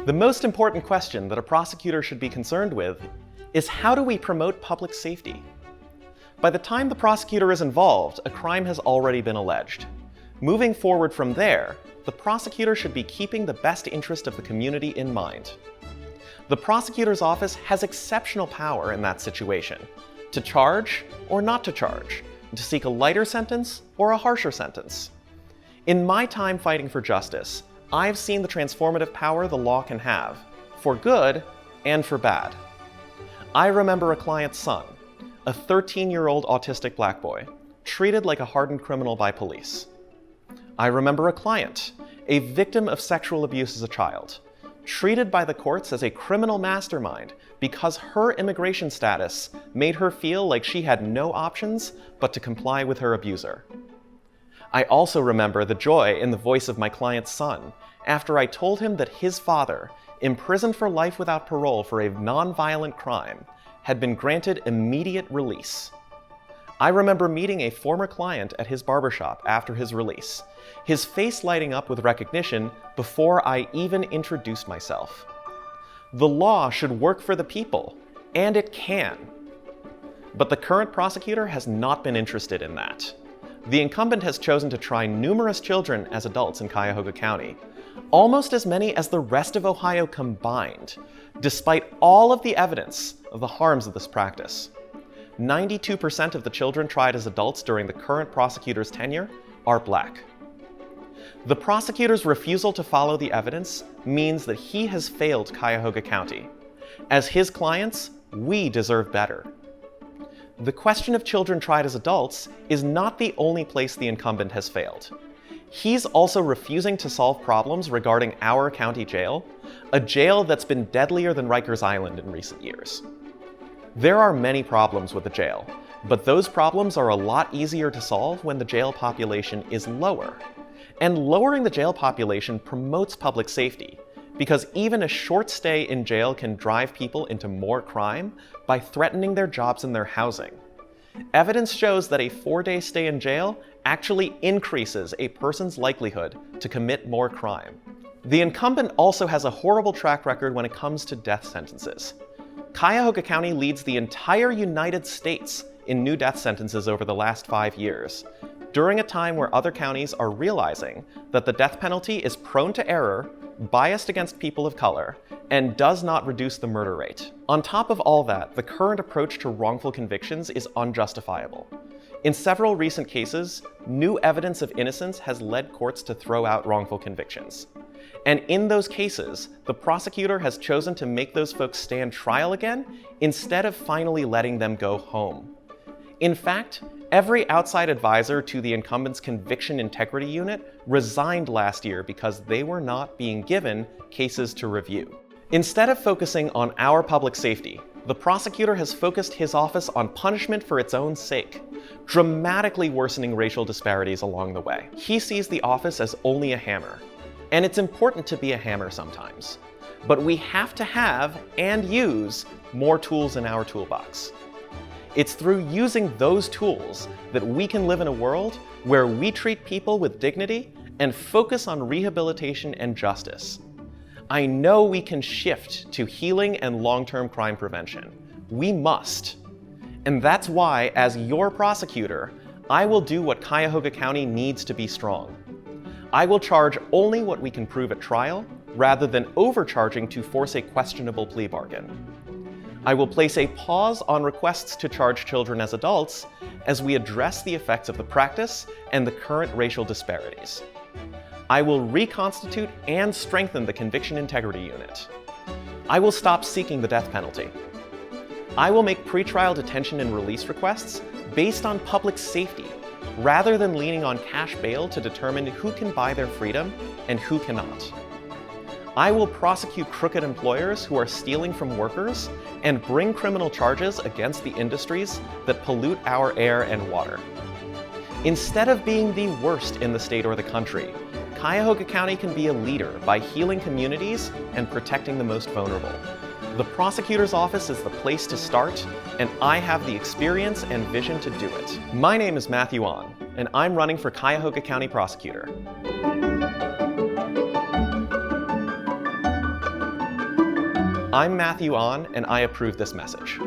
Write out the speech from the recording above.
The most important question that a prosecutor should be concerned with is, how do we promote public safety? By the time the prosecutor is involved, a crime has already been alleged. Moving forward from there, the prosecutor should be keeping the best interest of the community in mind. The prosecutor's office has exceptional power in that situation, to charge or not to charge, to seek a lighter sentence or a harsher sentence. In my time fighting for justice, I've seen the transformative power the law can have, for good and for bad. I remember a client's son, a 13-year-old autistic black boy, treated like a hardened criminal by police. I remember a client, a victim of sexual abuse as a child, treated by the courts as a criminal mastermind because her immigration status made her feel like she had no options but to comply with her abuser. I also remember the joy in the voice of my client's son after I told him that his father, imprisoned for life without parole for a non-violent crime, had been granted immediate release. I remember meeting a former client at his barbershop after his release, his face lighting up with recognition before I even introduced myself. The law should work for the people, and it can. But the current prosecutor has not been interested in that. The incumbent has chosen to try numerous children as adults in Cuyahoga County, almost as many as the rest of Ohio combined, despite all of the evidence of the harms of this practice. 92% of the children tried as adults during the current prosecutor's tenure are black. The prosecutor's refusal to follow the evidence means that he has failed Cuyahoga County. As his clients, we deserve better. The question of children tried as adults is not the only place the incumbent has failed. He's also refusing to solve problems regarding our county jail, a jail that's been deadlier than Rikers Island in recent years. There are many problems with the jail, but those problems are a lot easier to solve when the jail population is lower. And lowering the jail population promotes public safety, because even a short stay in jail can drive people into more crime by threatening their jobs and their housing. Evidence shows that a 4-day stay in jail actually increases a person's likelihood to commit more crime. The incumbent also has a horrible track record when it comes to death sentences. Cuyahoga County leads the entire United States in new death sentences over the last 5 years, during a time where other counties are realizing that the death penalty is prone to error, biased against people of color, and does not reduce the murder rate. On top of all that, the current approach to wrongful convictions is unjustifiable. In several recent cases, new evidence of innocence has led courts to throw out wrongful convictions. And in those cases, the prosecutor has chosen to make those folks stand trial again instead of finally letting them go home. In fact, every outside advisor to the incumbent's conviction integrity unit resigned last year because they were not being given cases to review. Instead of focusing on our public safety, the prosecutor has focused his office on punishment for its own sake, dramatically worsening racial disparities along the way. He sees the office as only a hammer, and it's important to be a hammer sometimes. But we have to have and use more tools in our toolbox. It's through using those tools that we can live in a world where we treat people with dignity and focus on rehabilitation and justice. I know we can shift to healing and long-term crime prevention. We must. And that's why, as your prosecutor, I will do what Cuyahoga County needs to be strong. I will charge only what we can prove at trial, rather than overcharging to force a questionable plea bargain. I will place a pause on requests to charge children as adults as we address the effects of the practice and the current racial disparities. I will reconstitute and strengthen the Conviction Integrity Unit. I will stop seeking the death penalty. I will make pretrial detention and release requests based on public safety, rather than leaning on cash bail to determine who can buy their freedom and who cannot. I will prosecute crooked employers who are stealing from workers and bring criminal charges against the industries that pollute our air and water. Instead of being the worst in the state or the country, Cuyahoga County can be a leader by healing communities and protecting the most vulnerable. The prosecutor's office is the place to start, and I have the experience and vision to do it. My name is Matthew Ahn, and I'm running for Cuyahoga County Prosecutor. I'm Matthew On, and I approve this message.